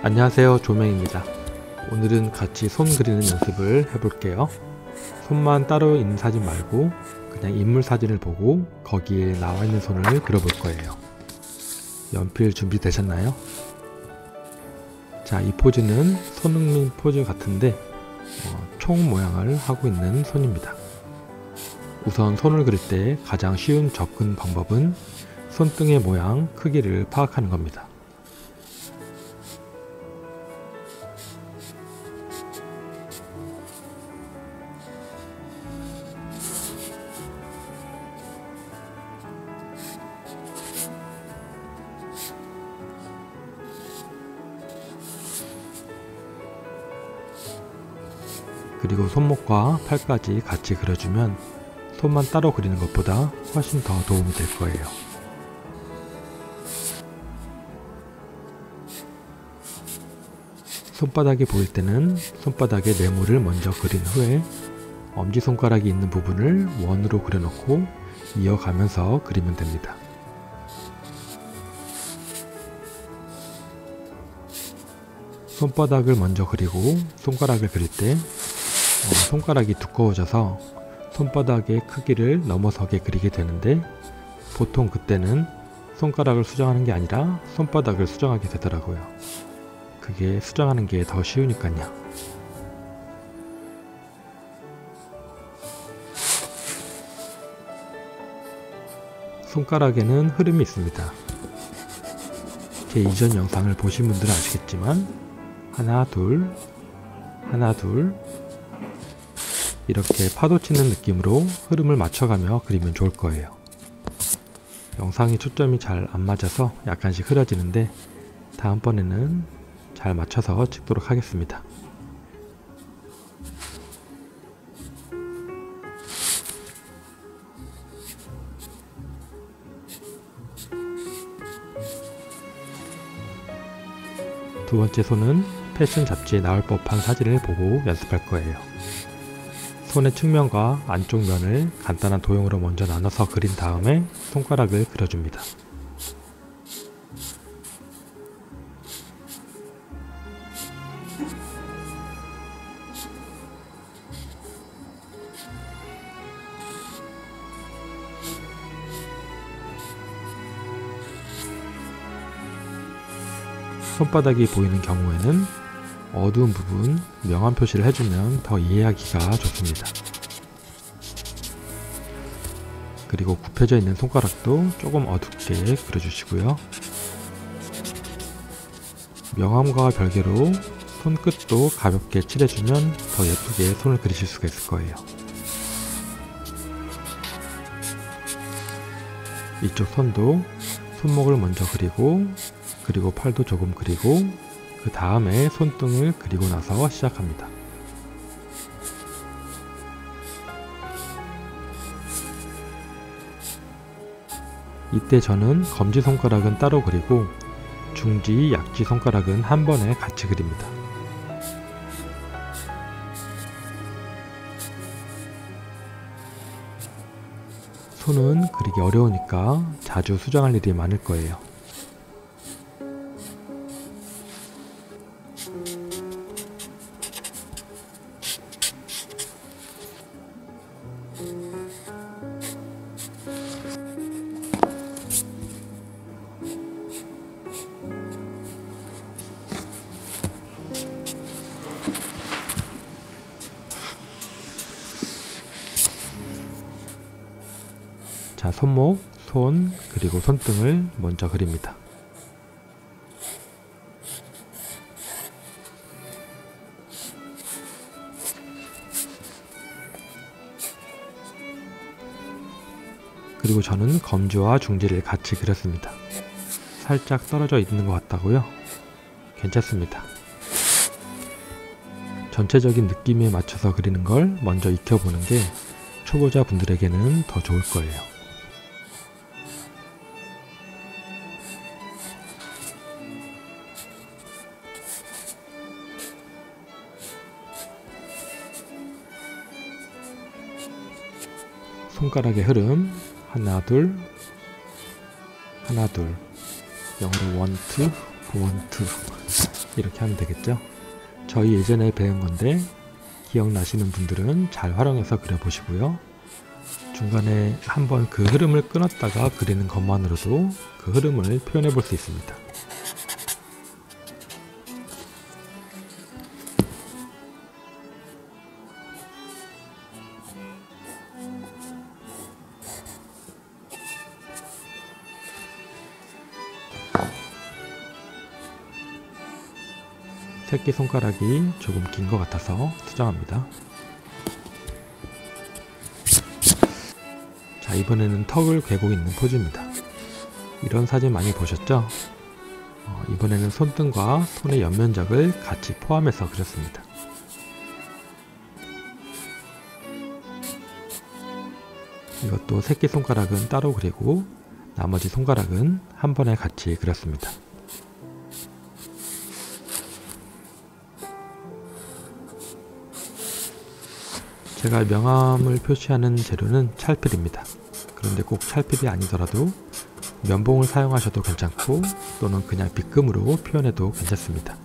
안녕하세요, 조명입니다. 오늘은 같이 손 그리는 연습을 해볼게요. 손만 따로 있는 사진 말고 그냥 인물 사진을 보고 거기에 나와 있는 손을 그려볼 거예요. 연필 준비되셨나요? 자, 이 포즈는 손흥민 포즈 같은데 총 모양을 하고 있는 손입니다. 우선 손을 그릴 때 가장 쉬운 접근 방법은 손등의 모양, 크기를 파악하는 겁니다. 그리고 손목과 팔까지 같이 그려주면 손만 따로 그리는 것보다 훨씬 더 도움이 될 거예요. 손바닥이 보일 때는 손바닥에 네모를 먼저 그린 후에 엄지손가락이 있는 부분을 원으로 그려놓고 이어가면서 그리면 됩니다. 손바닥을 먼저 그리고 손가락을 그릴 때 손가락이 두꺼워져서 손바닥의 크기를 넘어서게 그리게 되는데 보통 그때는 손가락을 수정하는 게 아니라 손바닥을 수정하게 되더라고요. 그게 수정하는 게 더 쉬우니까요. 손가락에는 흐름이 있습니다. 제 이전 영상을 보신 분들은 아시겠지만 하나 둘 하나 둘 이렇게 파도 치는 느낌으로 흐름을 맞춰가며 그리면 좋을 거예요. 영상이 초점이 잘 안 맞아서 약간씩 흐려지는데 다음번에는 잘 맞춰서 찍도록 하겠습니다. 두 번째 손은 패션 잡지에 나올 법한 사진을 보고 연습할 거예요. 손의 측면과 안쪽 면을 간단한 도형으로 먼저 나눠서 그린 다음에 손가락을 그려줍니다. 손바닥이 보이는 경우에는 어두운 부분 명암 표시를 해주면 더 이해하기가 좋습니다. 그리고 굽혀져 있는 손가락도 조금 어둡게 그려주시고요. 명암과 별개로 손끝도 가볍게 칠해주면 더 예쁘게 손을 그리실 수가 있을 거예요. 이쪽 손도 손목을 먼저 그리고 팔도 조금 그리고 그 다음에 손등을 그리고 나서 시작합니다. 이때 저는 검지손가락은 따로 그리고 중지, 약지 손가락은 한 번에 같이 그립니다. 손은 그리기 어려우니까 자주 수정할 일이 많을 거예요. 자, 손목, 손, 그리고 손등을 먼저 그립니다. 그리고 저는 검지와 중지를 같이 그렸습니다. 살짝 떨어져 있는 것 같다고요? 괜찮습니다. 전체적인 느낌에 맞춰서 그리는 걸 먼저 익혀보는 게 초보자 분들에게는 더 좋을 거예요. 손가락의 흐름 하나 둘 하나 둘 영어로 원투 원투 이렇게 하면 되겠죠. 저희 예전에 배운 건데 기억나시는 분들은 잘 활용해서 그려보시고요. 중간에 한번 그 흐름을 끊었다가 그리는 것만으로도 그 흐름을 표현해 볼 수 있습니다. 새끼손가락이 조금 긴 것 같아서 수정합니다. 자, 이번에는 턱을 괴고 있는 포즈입니다. 이런 사진 많이 보셨죠? 이번에는 손등과 손의 옆면적을 같이 포함해서 그렸습니다. 이것도 새끼손가락은 따로 그리고 나머지 손가락은 한 번에 같이 그렸습니다. 제가 명암을 표시하는 재료는 찰필입니다. 그런데 꼭 찰필이 아니더라도 면봉을 사용하셔도 괜찮고 또는 그냥 빗금으로 표현해도 괜찮습니다.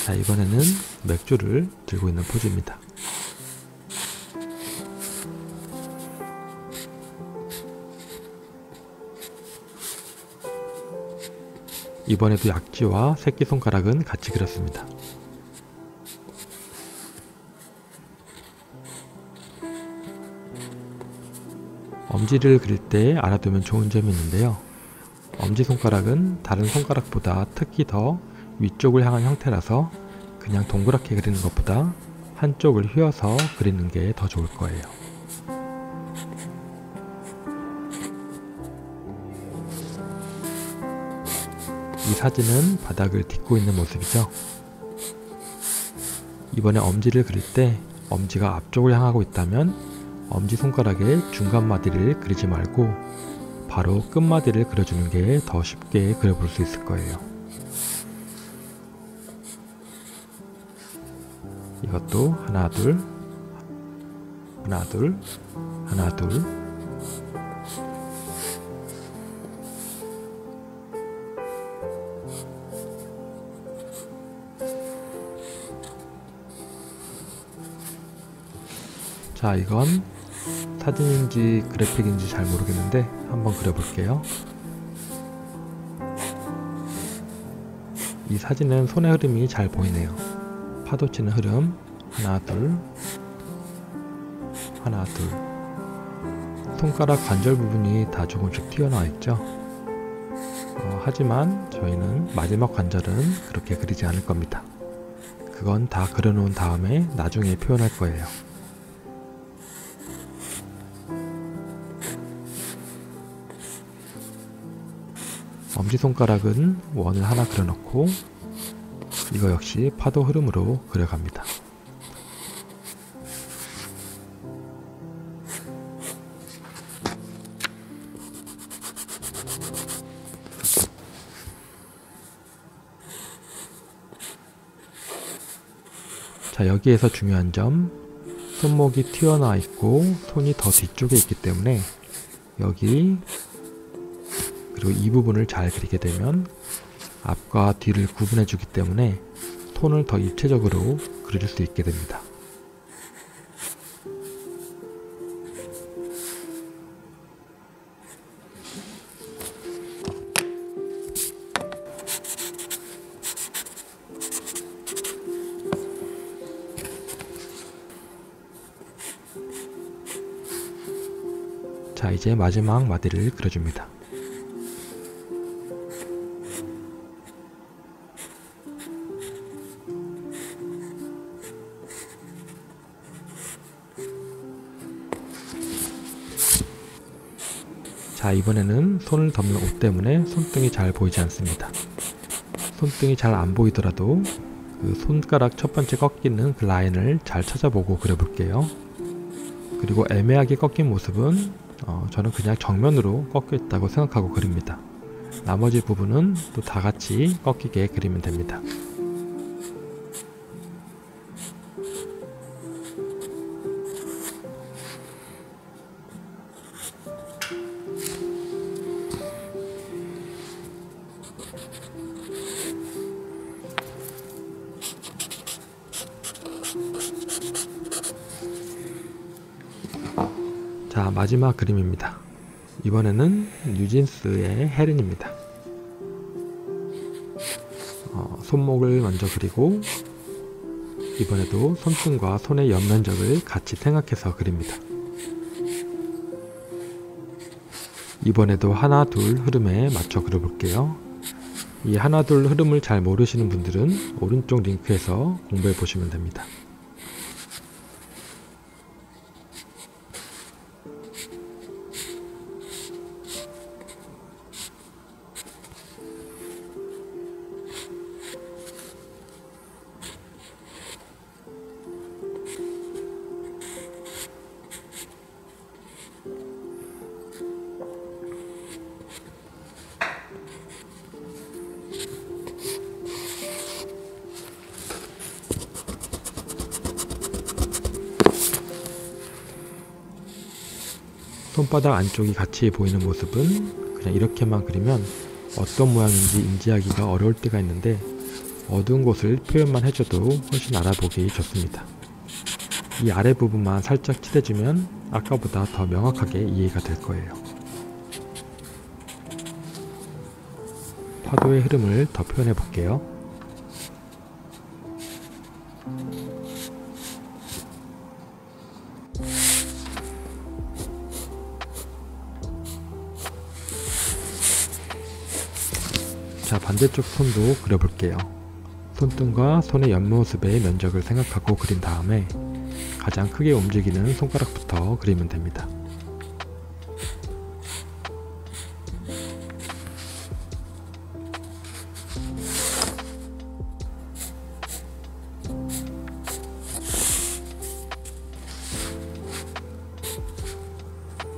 자, 이번에는 맥주를 들고 있는 포즈입니다. 이번에도 약지와 새끼손가락은 같이 그렸습니다. 엄지를 그릴 때 알아두면 좋은 점이 있는데요. 엄지손가락은 다른 손가락보다 특히 더 위쪽을 향한 형태라서 그냥 동그랗게 그리는 것보다 한쪽을 휘어서 그리는 게 더 좋을 거예요. 이 사진은 바닥을 딛고 있는 모습이죠. 이번에 엄지를 그릴 때 엄지가 앞쪽을 향하고 있다면 엄지손가락의 중간마디를 그리지 말고 바로 끝마디를 그려주는 게 더 쉽게 그려볼 수 있을 거예요. 이것도 하나 둘 하나 둘 하나 둘 자, 이건 사진인지 그래픽인지 잘 모르겠는데 한번 그려볼게요. 이 사진은 손의 흐름이 잘 보이네요. 파도 치는 흐름 하나 둘 하나 둘. 손가락 관절 부분이 다 조금씩 튀어나와 있죠. 하지만 저희는 마지막 관절은 그렇게 그리지 않을 겁니다. 그건 다 그려놓은 다음에 나중에 표현할 거예요. 엄지손가락은 원을 하나 그려놓고 이거 역시 파도 흐름으로 그려갑니다. 자, 여기에서 중요한 점, 손목이 튀어나와 있고 손이 더 뒤쪽에 있기 때문에 여기 그리고 이 부분을 잘 그리게 되면 앞과 뒤를 구분해 주기 때문에 손을 더 입체적으로 그릴 수 있게 됩니다. 자, 이제 마지막 마디를 그려줍니다. 자, 이번에는 손을 덮는 옷 때문에 손등이 잘 보이지 않습니다. 손등이 잘 안 보이더라도 그 손가락 첫 번째 꺾이는 그 라인을 잘 찾아보고 그려볼게요. 그리고 애매하게 꺾인 모습은 저는 그냥 정면으로 꺾여 있다고 생각하고 그립니다. 나머지 부분은 또 다 같이 꺾이게 그리면 됩니다. 자, 마지막 그림입니다. 이번에는 뉴진스의 혜린입니다. 손목을 먼저 그리고 이번에도 손등과 손의 옆면적을 같이 생각해서 그립니다. 이번에도 하나 둘 흐름에 맞춰 그려볼게요. 이 하나 둘 흐름을 잘 모르시는 분들은 오른쪽 링크에서 공부해 보시면 됩니다. 손바닥 안쪽이 같이 보이는 모습은 그냥 이렇게만 그리면 어떤 모양인지 인지하기가 어려울 때가 있는데 어두운 곳을 표현만 해줘도 훨씬 알아보기 좋습니다. 이 아래 부분만 살짝 칠해주면 아까보다 더 명확하게 이해가 될 거예요. 파도의 흐름을 더 표현해 볼게요. 자, 반대쪽 손도 그려볼게요. 손등과 손의 옆모습의 면적을 생각하고 그린 다음에 가장 크게 움직이는 손가락부터 그리면 됩니다.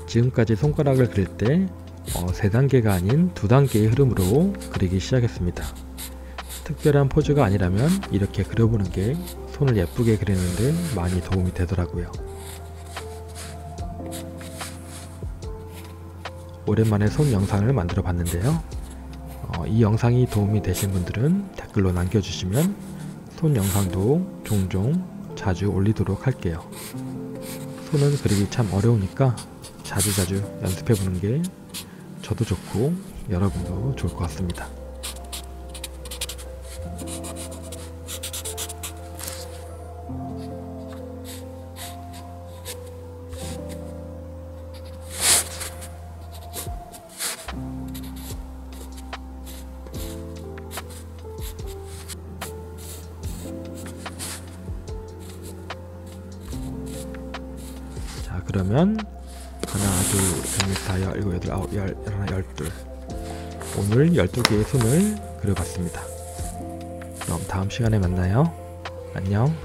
지금까지 손가락을 그릴 때 3단계가 아닌 2단계의 흐름으로 그리기 시작했습니다. 특별한 포즈가 아니라면 이렇게 그려보는 게 손을 예쁘게 그리는데 많이 도움이 되더라고요. 오랜만에 손 영상을 만들어 봤는데요. 이 영상이 도움이 되신 분들은 댓글로 남겨주시면 손 영상도 종종 자주 올리도록 할게요. 손은 그리기 참 어려우니까 자주자주 연습해보는 게 저도 좋고 여러분도 좋을 것 같습니다. 자, 그러면 하나, 둘, 셋, 넷, 다, 열, 일곱, 여덟, 아홉, 열, 열하나, 열둘. 오늘 12개의 손을 그려봤습니다. 그럼 다음 시간에 만나요. 안녕.